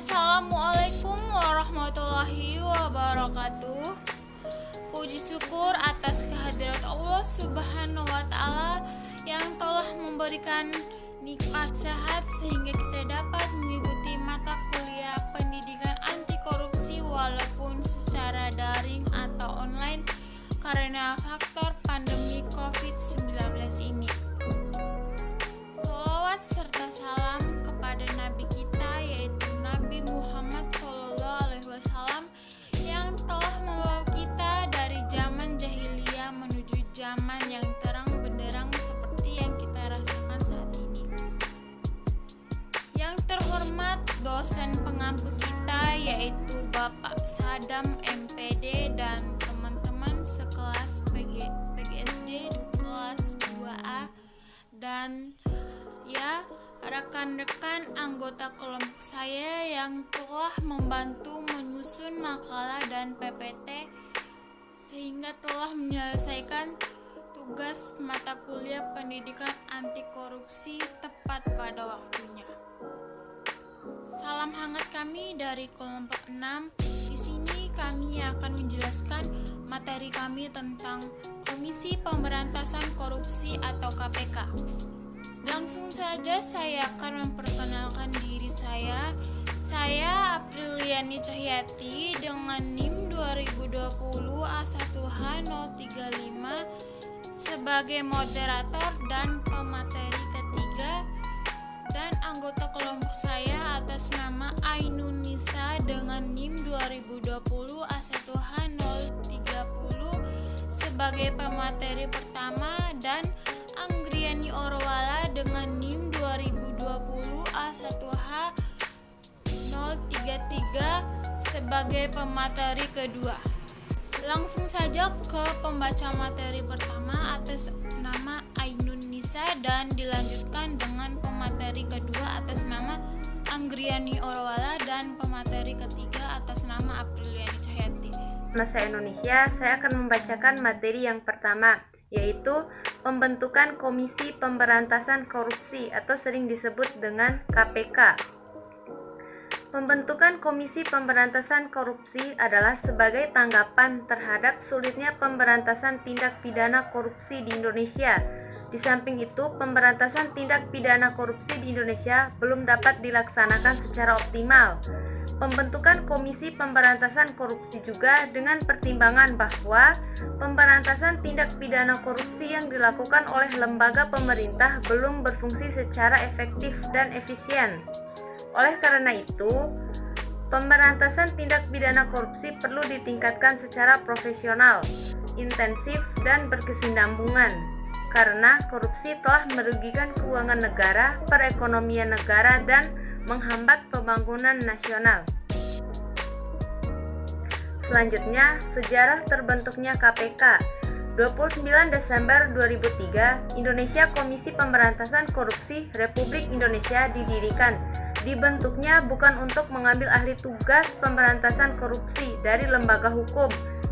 Assalamualaikum warahmatullahi wabarakatuh. Puji syukur atas kehadirat Allah Subhanahu wa Ta'ala yang telah memberikan nikmat sehat sehingga kita dapat mengikuti mata kuliah pendidikan anti korupsi walaupun secara daring atau online karena faktor pandemi COVID-19 ini. Sholawat serta salam kepada Nabi kita yaitu Nabi Muhammad SAW yang telah membawa kita dari zaman jahiliyah menuju zaman yang terang benderang seperti yang kita rasakan saat ini. Yang terhormat dosen pengampu kita yaitu Bapak Sadam MPD dan teman-teman sekelas PGSD di kelas 2A dan rekan-rekan anggota kelompok saya yang telah membantu menyusun makalah dan PPT sehingga telah menyelesaikan tugas mata kuliah pendidikan anti korupsi tepat pada waktunya. Salam hangat kami dari kelompok 6. Di sini kami akan menjelaskan materi kami tentang Komisi Pemberantasan Korupsi atau KPK. Langsung saja saya akan memperkenalkan diri saya. Saya Apriliani Cahyati dengan NIM 2020 A1H035 sebagai moderator dan pemateri ketiga, dan anggota kelompok saya atas nama Ainun Nisa dengan NIM 2020 A1H030 sebagai pemateri pertama, dan Anggriani Orwala dengan NIM 2020 A1H033 sebagai pemateri kedua. Langsung saja ke pembaca materi pertama atas nama Ainun Nisa dan dilanjutkan dengan pemateri kedua atas nama Anggriani Orwala dan pemateri ketiga atas nama Apriliani Cahyati. Bahasa Indonesia, saya akan membacakan materi yang pertama, yaitu pembentukan Komisi Pemberantasan Korupsi atau sering disebut dengan KPK. Pembentukan Komisi Pemberantasan Korupsi adalah sebagai tanggapan terhadap sulitnya pemberantasan tindak pidana korupsi di Indonesia. Di samping itu, pemberantasan tindak pidana korupsi di Indonesia belum dapat dilaksanakan secara optimal. Pembentukan Komisi Pemberantasan Korupsi juga dengan pertimbangan bahwa pemberantasan tindak pidana korupsi yang dilakukan oleh lembaga pemerintah belum berfungsi secara efektif dan efisien. Oleh karena itu, pemberantasan tindak pidana korupsi perlu ditingkatkan secara profesional, intensif, dan berkesinambungan, karena korupsi telah merugikan keuangan negara, perekonomian negara, dan menghambat pembangunan nasional. Selanjutnya, sejarah terbentuknya KPK. 29 Desember 2003, Indonesia Komisi Pemberantasan Korupsi Republik Indonesia didirikan. Dibentuknya bukan untuk mengambil ahli tugas pemberantasan korupsi dari lembaga hukum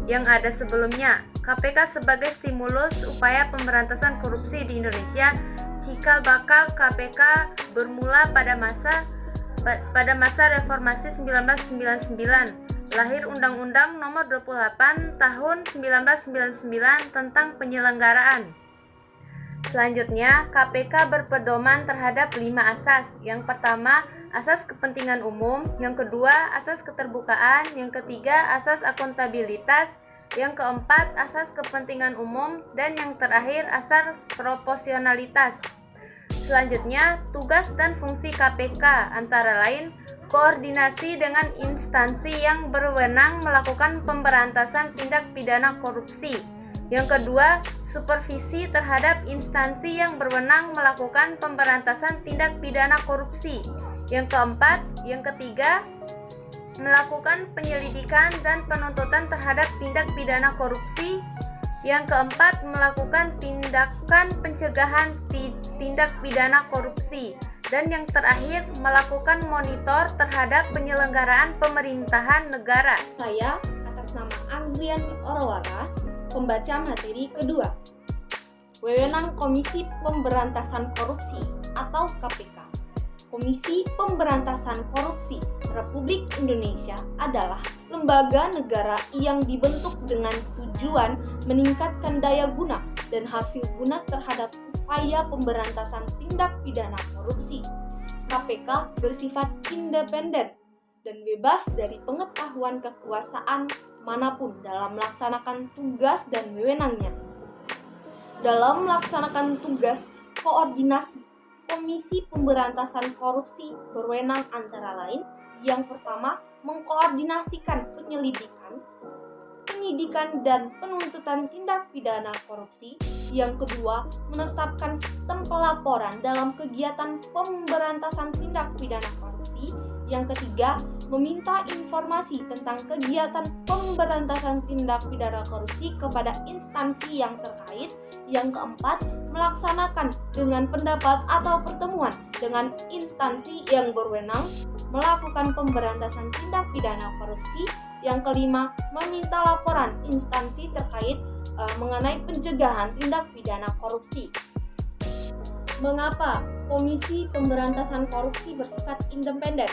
yang ada sebelumnya. KPK sebagai stimulus upaya pemberantasan korupsi di Indonesia cikal bakal KPK bermula pada masa reformasi 1999, lahir Undang-Undang Nomor 28 Tahun 1999 tentang penyelenggaraan. Selanjutnya, KPK berpedoman terhadap 5 asas. Yang pertama, asas kepentingan umum. Yang kedua, asas keterbukaan. Yang ketiga, asas akuntabilitas. Yang keempat, asas kepentingan umum. Dan yang terakhir, asas proporsionalitas. Selanjutnya, tugas dan fungsi KPK antara lain koordinasi dengan instansi yang berwenang melakukan pemberantasan tindak pidana korupsi. Yang kedua, supervisi terhadap instansi yang berwenang melakukan pemberantasan tindak pidana korupsi. Yang keempat, yang ketiga, melakukan penyelidikan dan penuntutan terhadap tindak pidana korupsi. Yang keempat, melakukan tindakan pencegahan tindak pidana korupsi. Dan yang terakhir, melakukan monitor terhadap penyelenggaraan pemerintahan negara. Saya atas nama Anggriani Orwara, pembaca materi kedua. Wewenang Komisi Pemberantasan Korupsi atau KPK. Komisi Pemberantasan Korupsi Republik Indonesia adalah lembaga negara yang dibentuk dengan tujuan meningkatkan daya guna dan hasil guna terhadap upaya pemberantasan tindak pidana korupsi. KPK bersifat independen dan bebas dari pengetahuan kekuasaan manapun dalam melaksanakan tugas dan wewenangnya. Dalam melaksanakan tugas koordinasi, Komisi Pemberantasan Korupsi berwenang antara lain: yang pertama, mengkoordinasikan penyelidikan, penyidikan, dan penuntutan tindak pidana korupsi. Yang kedua, menetapkan sistem pelaporan dalam kegiatan pemberantasan tindak pidana korupsi. Yang ketiga, meminta informasi tentang kegiatan pemberantasan tindak pidana korupsi kepada instansi yang terkait. Yang keempat, melaksanakan dengan pendapat atau pertemuan dengan instansi yang berwenang melakukan pemberantasan tindak pidana korupsi. Yang kelima, meminta laporan instansi terkait mengenai pencegahan tindak pidana korupsi. Mengapa Komisi Pemberantasan Korupsi bersifat independen?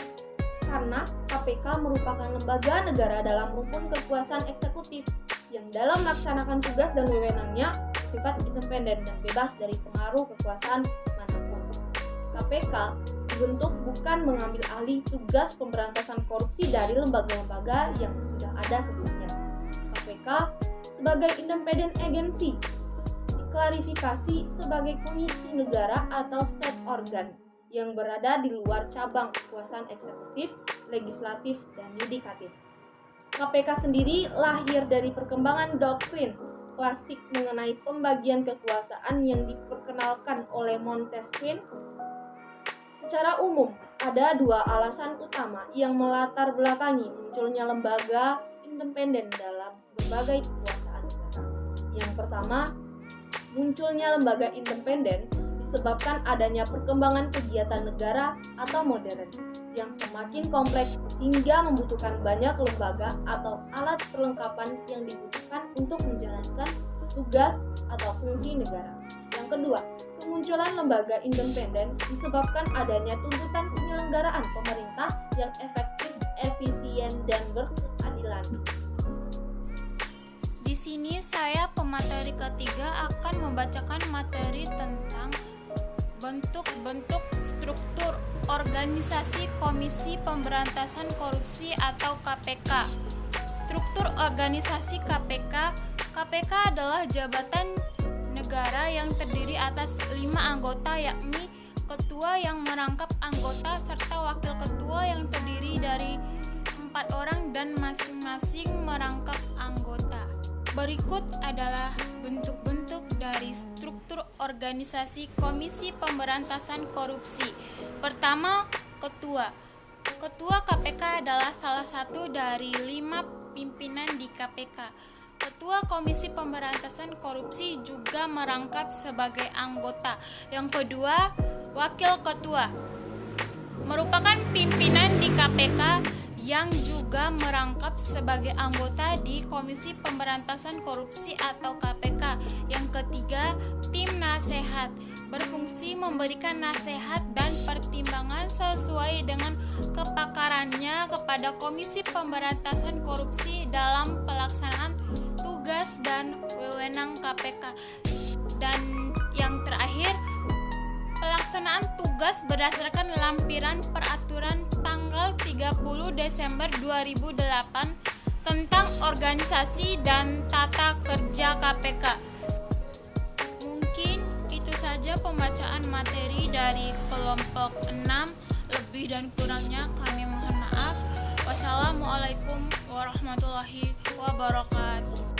Karena KPK merupakan lembaga negara dalam rukun kekuasaan eksekutif yang dalam melaksanakan tugas dan wewenangnya bersifat independen dan bebas dari pengaruh kekuasaan manapun. KPK dibentuk bukan mengambil alih tugas pemberantasan korupsi dari lembaga-lembaga yang sudah ada sebelumnya. KPK sebagai independent agency diklarifikasi sebagai komisi negara atau state organ yang berada di luar cabang kekuasaan eksekutif, legislatif, dan yudikatif. KPK sendiri lahir dari perkembangan doktrin klasik mengenai pembagian kekuasaan yang diperkenalkan oleh Montesquieu. Secara umum, ada dua alasan utama yang melatar belakangi munculnya lembaga independen dalam berbagai kekuasaan negara. Yang pertama, munculnya lembaga independen disebabkan adanya perkembangan kegiatan negara atau modern yang semakin kompleks hingga membutuhkan banyak lembaga atau alat perlengkapan yang dibutuhkan untuk menjalankan tugas atau fungsi negara. Yang kedua, kemunculan lembaga independen disebabkan adanya tuntutan penyelenggaraan pemerintah yang efektif, efisien, dan berkeadilan. Di sini saya pemateri ketiga akan membacakan materi tentang bentuk-bentuk struktur organisasi Komisi Pemberantasan Korupsi atau KPK. Struktur organisasi KPK. KPK adalah jabatan negara yang terdiri atas 5 anggota, yakni ketua yang merangkap anggota serta wakil ketua yang terdiri dari 4 orang dan masing-masing merangkap anggota. Berikut adalah bentuk-bentuk dari struktur organisasi Komisi Pemberantasan Korupsi. Pertama, ketua. Ketua KPK adalah salah satu dari 5 pimpinan di KPK. Ketua Komisi Pemberantasan Korupsi juga merangkap sebagai anggota. Yang kedua, wakil ketua merupakan pimpinan di KPK yang juga merangkap sebagai anggota di Komisi Pemberantasan Korupsi atau KPK. Yang ketiga, tim nasehat berfungsi memberikan nasihat dan pertimbangan sesuai dengan kepakarannya kepada Komisi Pemberantasan Korupsi dalam pelaksanaan tugas dan wewenang KPK. Dan yang terakhir, pelaksanaan tugas berdasarkan lampiran peraturan tanggal 30 Desember 2008 tentang organisasi dan tata kerja KPK. Mungkin itu saja pembacaan materi dari kelompok 6. Lebih dan kurangnya kami mohon maaf. Wassalamualaikum warahmatullahi wabarakatuh.